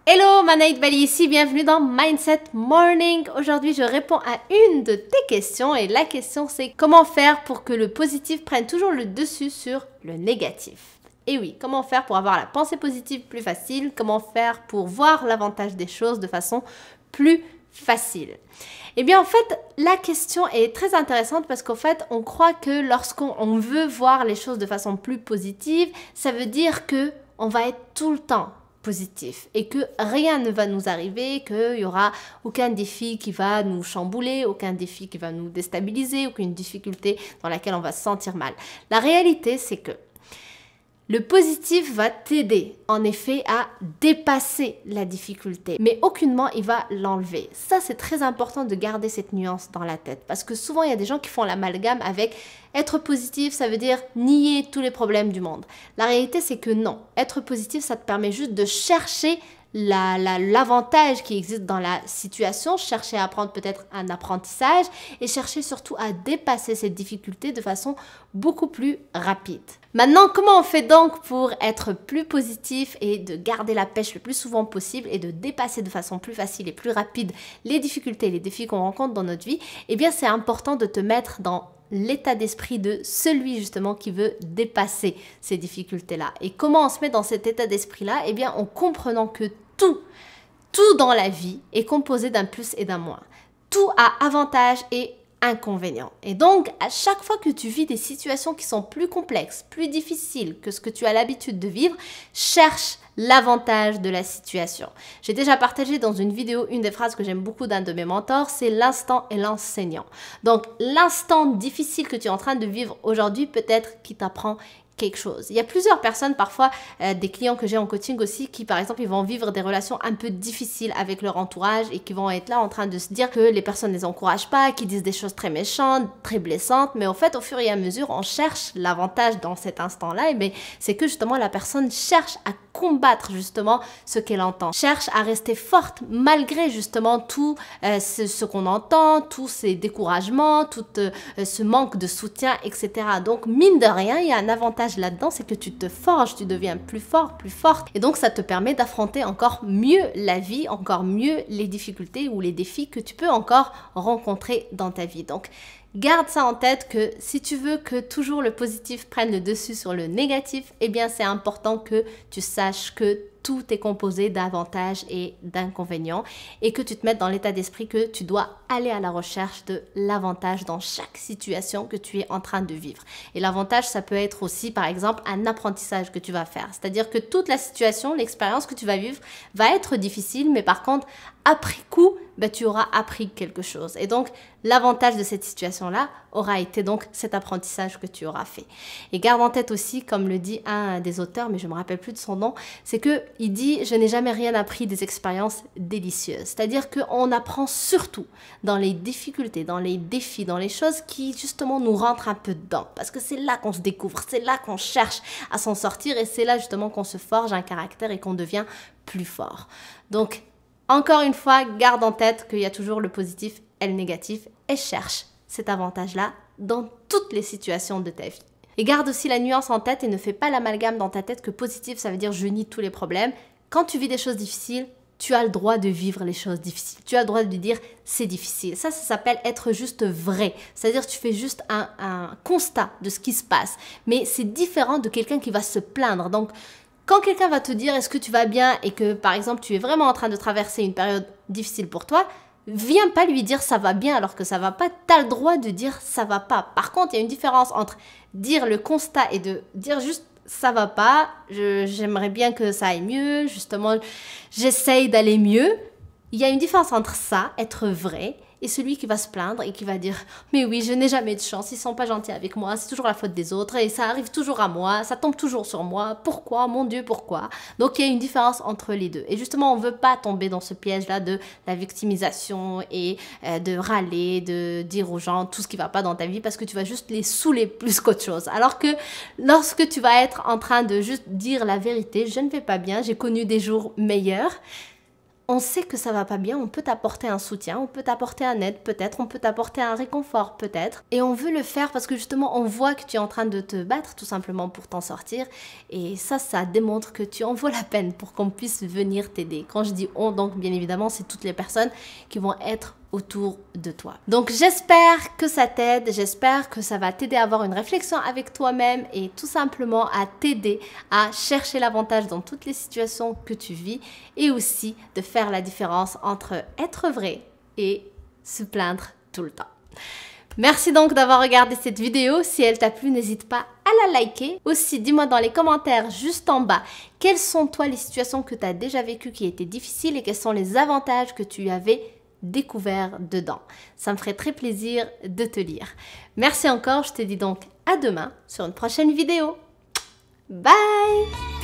Hello, Manaïd Bali ici, bienvenue dans Mindset Morning. Aujourd'hui, je réponds à une de tes questions et la question c'est comment faire pour que le positif prenne toujours le dessus sur le négatif. Et oui, comment faire pour avoir la pensée positive plus facile? Comment faire pour voir l'avantage des choses de façon plus facile? Eh bien, en fait, la question est très intéressante parce qu'en fait, on croit que lorsqu'on veut voir les choses de façon plus positive, ça veut dire que on va être tout le temps positif et que rien ne va nous arriver, qu'il n'y aura aucun défi qui va nous chambouler, aucun défi qui va nous déstabiliser, aucune difficulté dans laquelle on va se sentir mal. La réalité, c'est que le positif va t'aider, en effet, à dépasser la difficulté, mais aucunement il va l'enlever. Ça, c'est très important de garder cette nuance dans la tête, parce que souvent, il y a des gens qui font l'amalgame avec être positif, ça veut dire nier tous les problèmes du monde. La réalité, c'est que non. Être positif, ça te permet juste de chercher l'avantage qui existe dans la situation, chercher à apprendre peut-être un apprentissage et chercher surtout à dépasser cette difficulté de façon beaucoup plus rapide. Maintenant, comment on fait donc pour être plus positif et de garder la pêche le plus souvent possible et de dépasser de façon plus facile et plus rapide les difficultés et les défis qu'on rencontre dans notre vie? Eh bien, c'est important de te mettre dans l'état d'esprit de celui justement qui veut dépasser ces difficultés-là. Et comment on se met dans cet état d'esprit-là? Eh bien, en comprenant que tout dans la vie est composé d'un plus et d'un moins. Tout a avantage et inconvénients. Et donc, à chaque fois que tu vis des situations qui sont plus complexes, plus difficiles que ce que tu as l'habitude de vivre, cherche l'avantage de la situation. J'ai déjà partagé dans une vidéo une des phrases que j'aime beaucoup d'un de mes mentors, c'est l'instant est l'enseignant. Donc, l'instant difficile que tu es en train de vivre aujourd'hui, peut-être qui t'apprend quelque chose. Il y a plusieurs personnes, parfois des clients que j'ai en coaching aussi, qui par exemple, ils vont vivre des relations un peu difficiles avec leur entourage et qui vont être là en train de se dire que les personnes ne les encouragent pas, qu'ils disent des choses très méchantes, très blessantes, mais au fait, au fur et à mesure, on cherche l'avantage dans cet instant-là, et bien, c'est que justement la personne cherche à combattre justement ce qu'elle entend, cherche à rester forte malgré justement tout ce qu'on entend, tous ces découragements, tout ce manque de soutien, etc. Donc, mine de rien, il y a un avantage là-dedans, c'est que tu te forges, tu deviens plus fort, plus forte. Et donc, ça te permet d'affronter encore mieux la vie, encore mieux les difficultés ou les défis que tu peux encore rencontrer dans ta vie. Donc, garde ça en tête que si tu veux que toujours le positif prenne le dessus sur le négatif, eh bien, c'est important que tu saches que tout est composé d'avantages et d'inconvénients et que tu te mettes dans l'état d'esprit que tu dois aller à la recherche de l'avantage dans chaque situation que tu es en train de vivre. Et l'avantage, ça peut être aussi, par exemple, un apprentissage que tu vas faire. C'est-à-dire que toute la situation, l'expérience que tu vas vivre va être difficile, mais par contre, après coup, tu auras appris quelque chose. Et donc, l'avantage de cette situation-là aura été donc cet apprentissage que tu auras fait. Et garde en tête aussi, comme le dit un des auteurs, mais je ne me rappelle plus de son nom, c'est qu'il dit « Je n'ai jamais rien appris des expériences délicieuses ». C'est-à-dire qu'on apprend surtout dans les difficultés, dans les défis, dans les choses qui justement nous rentrent un peu dedans. Parce que c'est là qu'on se découvre, c'est là qu'on cherche à s'en sortir et c'est là justement qu'on se forge un caractère et qu'on devient plus fort. Donc, encore une fois, garde en tête qu'il y a toujours le positif et le négatif et cherche cet avantage-là dans toutes les situations de ta vie. Et garde aussi la nuance en tête et ne fais pas l'amalgame dans ta tête que positif, ça veut dire je nie tous les problèmes. Quand tu vis des choses difficiles, tu as le droit de vivre les choses difficiles. Tu as le droit de dire c'est difficile. Ça s'appelle être juste vrai. C'est-à-dire tu fais juste un constat de ce qui se passe. Mais c'est différent de quelqu'un qui va se plaindre. Donc, quand quelqu'un va te dire est-ce que tu vas bien et que par exemple tu es vraiment en train de traverser une période difficile pour toi, viens pas lui dire ça va bien alors que ça va pas, tu as le droit de dire ça va pas. Par contre, il y a une différence entre dire le constat et de dire juste ça va pas, j'aimerais bien que ça aille mieux, justement j'essaye d'aller mieux. Il y a une différence entre ça, être vrai, et celui qui va se plaindre et qui va dire « Mais oui, je n'ai jamais de chance, ils sont pas gentils avec moi, c'est toujours la faute des autres et ça arrive toujours à moi, ça tombe toujours sur moi, pourquoi, mon Dieu, pourquoi ?» Donc, il y a une différence entre les deux. Et justement, on ne veut pas tomber dans ce piège-là de la victimisation et de râler, de dire aux gens tout ce qui ne va pas dans ta vie parce que tu vas juste les saouler plus qu'autre chose. Alors que lorsque tu vas être en train de juste dire la vérité, je ne vais pas bien, j'ai connu des jours meilleurs, on sait que ça va pas bien, on peut t'apporter un soutien, on peut t'apporter un aide peut-être, on peut t'apporter un réconfort peut-être. Et on veut le faire parce que justement on voit que tu es en train de te battre tout simplement pour t'en sortir. Et ça démontre que tu en vaux la peine pour qu'on puisse venir t'aider. Quand je dis on, donc bien évidemment c'est toutes les personnes qui vont être autour de toi. Donc j'espère que ça t'aide, j'espère que ça va t'aider à avoir une réflexion avec toi-même et tout simplement à t'aider à chercher l'avantage dans toutes les situations que tu vis et aussi de faire la différence entre être vrai et se plaindre tout le temps. Merci donc d'avoir regardé cette vidéo. Si elle t'a plu, n'hésite pas à la liker. Aussi, dis-moi dans les commentaires juste en bas, quelles sont toi les situations que tu as déjà vécues qui étaient difficiles et quels sont les avantages que tu avais découvert dedans. Ça me ferait très plaisir de te lire. Merci encore, je te dis donc à demain sur une prochaine vidéo. Bye!